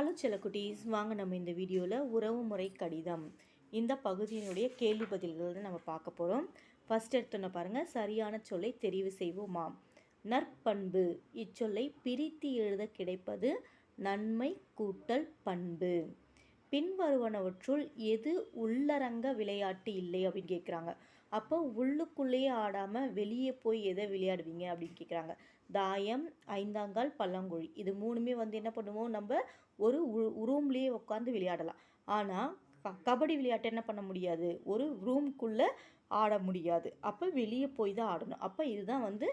Hello செல்லக்குட்டீஸ், வாங்க நம்ம இந்த வீடியோவில் உறவுமுறை கடிதம் இந்த பகுதியினுடைய கேள்வி பதில்களை நம்ம பார்க்க போகிறோம். ஃபஸ்ட் எடுத்தோன்னு பாருங்கள், சரியான சொல்லை தெரிவு செய்வோமாம். நற்பண்பு இச்சொல்லை பிரித்து எழுத கிடைப்பது நன்மை கூட்டல் பண்பு. பின்வருவனவற்றுள் எது உள்ளரங்க விளையாட்டு இல்லை அப்படின்னு கேட்குறாங்க. அப்போ உள்ளுக்குள்ளேயே ஆடாமல் வெளியே போய் எதை விளையாடுவீங்க அப்படின்னு கேட்குறாங்க. தாயம், ஐந்தாங்கால், பல்லாங்குழி, இது மூணுமே என்ன பண்ணுவோம், நம்ம ஒரு ரூம்லேயே உட்காந்து விளையாடலாம். ஆனால் கபடி விளையாட்டு என்ன பண்ண முடியாது, ஒரு ரூம்குள்ளே ஆட முடியாது. அப்போ வெளியே போய் தான் ஆடணும். அப்போ இதுதான்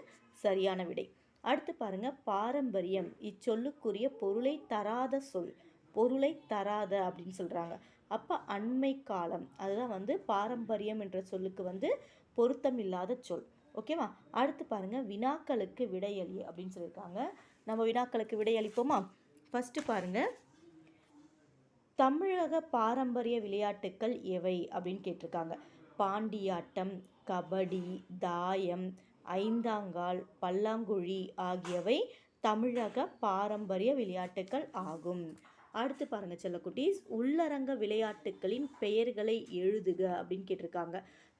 சரியான விடை. அடுத்து பாருங்கள், பாரம்பரியம் இச்சொல்லுக்குரிய பொருளை தராத சொல். பொருளை தராத அப்படின்னு சொல்கிறாங்க. அப்போ அண்மை காலம், அதுதான் பாரம்பரியம் என்ற சொல்லுக்கு பொருத்தம் இல்லாத சொல். ஓகேவா? அடுத்து பாருங்கள், வினாக்களுக்கு விடையளி அப்படின்னு சொல்லியிருக்காங்க. நம்ம வினாக்களுக்கு விடையளிப்போமா? ஃபஸ்ட்டு பாருங்கள், தமிழக பாரம்பரிய விளையாட்டுக்கள் எவை அப்படின்னு கேட்டிருக்காங்க. பாண்டியாட்டம், கபடி, தாயம், ஐந்தாங்கால், பல்லாங்குழி ஆகியவை தமிழக பாரம்பரிய விளையாட்டுக்கள் ஆகும். அடுத்து பாருங்கள் செல்லக்குட்டீஸ், உள்ளரங்க விளையாட்டுக்களின் பெயர்களை எழுதுக அப்படின்னு கேட்டிருக்காங்க.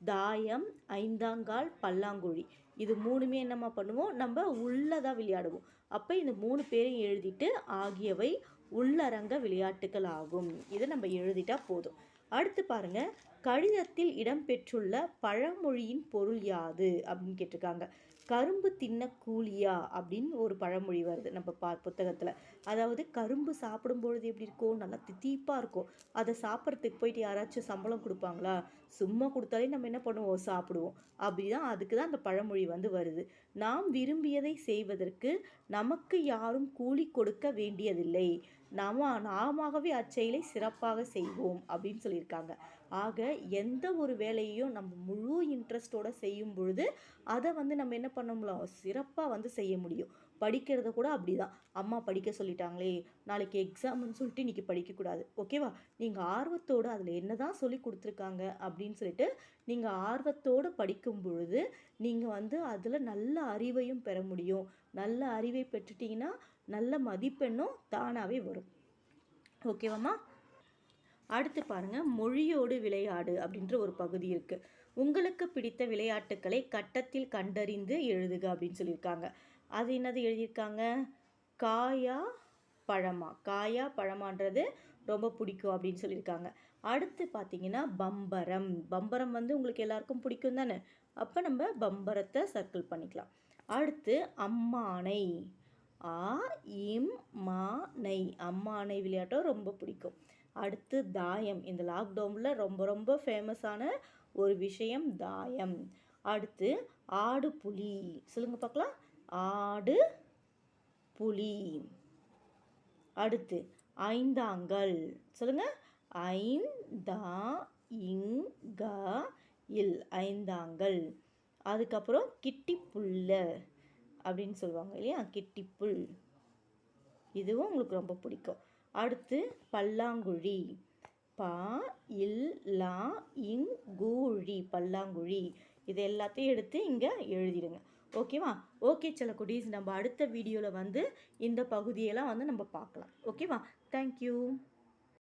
தாயம், ஐந்தாங்கால், பல்லாங்குழி, இது மூணுமே என்னம்மா பண்ணுவோம், நம்ம உள்ளதாக விளையாடுவோம். அப்போ இந்த மூணு பேரையும் எழுதிட்டு ஆகியவை உள்ளரங்க விளையாட்டுக்கள் ஆகும், இதை நம்ம எழுதிட்டா போதும். அடுத்து பாருங்க, கடிதத்தில் இடம்பெற்றுள்ள பழமொழியின் பொருள் யாது அப்படின்னு கேட்டிருக்காங்க. கரும்பு தின்ன கூலியா அப்படின்னு ஒரு பழமொழி வருது நம்ம புத்தகத்தில். அதாவது கரும்பு சாப்பிடும்பொழுது எப்படி இருக்கும், நல்லா தித்திப்பாக இருக்கும். அதை சாப்பிட்றதுக்கு போயிட்டு யாராச்சும் சம்பளம் கொடுப்பாங்களா? சும்மா கொடுத்தாலே நம்ம என்ன பண்ணுவோம், சாப்பிடுவோம். அப்படிதான் அதுக்கு தான் அந்த பழமொழி வருது. நாம் விரும்பியதை செய்வதற்கு நமக்கு யாரும் கூலி கொடுக்க வேண்டியதில்லை, நாமவே அச்செயலை சிறப்பாக செய்வோம் அப்படின்னு சொல்லியிருக்காங்க. ஆக எந்த ஒரு வேலையையும் நம்ம முழு இன்ட்ரெஸ்டோடு செய்யும் பொழுது அதை நம்ம என்ன பண்ண முடியும், சிறப்பாக செய்ய முடியும். படிக்கிறத கூட அப்படிதான். அம்மா படிக்க சொல்லிட்டாங்களே, நாளைக்கு எக்ஸாம்னு சொல்லிட்டு இன்றைக்கி படிக்கக்கூடாது. ஓகேவா? நீங்கள் ஆர்வத்தோடு அதில் என்ன தான் சொல்லி கொடுத்துருக்காங்க அப்படின்னு சொல்லிட்டு நீங்கள் ஆர்வத்தோடு படிக்கும் பொழுது நீங்கள் அதில் நல்ல அறிவையும் பெற முடியும். நல்ல அறிவை பெற்றுட்டிங்கன்னா நல்ல மதிப்பெண்ணும் தானாகவே வரும். ஓகேவாம்மா? அடுத்து பாருங்கள், மொழியோடு விளையாடு அப்படின்ற ஒரு பகுதி இருக்குது. உங்களுக்கு பிடித்த விளையாட்டுக்களை கட்டத்தில் கண்டறிந்து எழுதுக அப்படின்னு சொல்லியிருக்காங்க. அது என்னது எழுதியிருக்காங்க, காயா பழமா, காயா பழமான்றது ரொம்ப பிடிக்கும் அப்படின்னு சொல்லியிருக்காங்க. அடுத்து பார்த்தீங்கன்னா பம்பரம். பம்பரம் உங்களுக்கு எல்லாருக்கும் பிடிக்கும் தானே, அப்போ நம்ம பம்பரத்தை சர்க்கிள் பண்ணிக்கலாம். அடுத்து அம்மானை, ஆ-இம்-மா-னை, அம்மானை விளையாட்டும் ரொம்ப பிடிக்கும். அடுத்து தாயம், இந்த லாக்டவுனில் ரொம்ப ரொம்ப ஃபேமஸான ஒரு விஷயம் தாயம். அடுத்து ஆடு புலி, சொல்லுங்க பார்க்கலாம், ஆடு புலி. அடுத்து ஐந்தாங்கல், சொல்லுங்க, ஐந்தாங்கல், ஐந்தாங்கல். அதுக்கப்புறம் கிட்டிப்புல்ல அப்படின்னு சொல்லுவாங்க இல்லையா, கிட்டிப்புல், இதுவும் உங்களுக்கு ரொம்ப பிடிக்கும். அடுத்து பல்லாங்குழி, ப-இல்-லா-இங்-கூழி, பல்லாங்குழி. இது எல்லாத்தையும் எடுத்து இங்கே எழுதிடுங்க. ஓகேவா? ஓகே செல்லக்குட்டீஸ், நம்ம அடுத்த வீடியோவில் இந்த பகுதியெல்லாம் நம்ம பார்க்கலாம். ஓகேவா? தேங்க்யூ.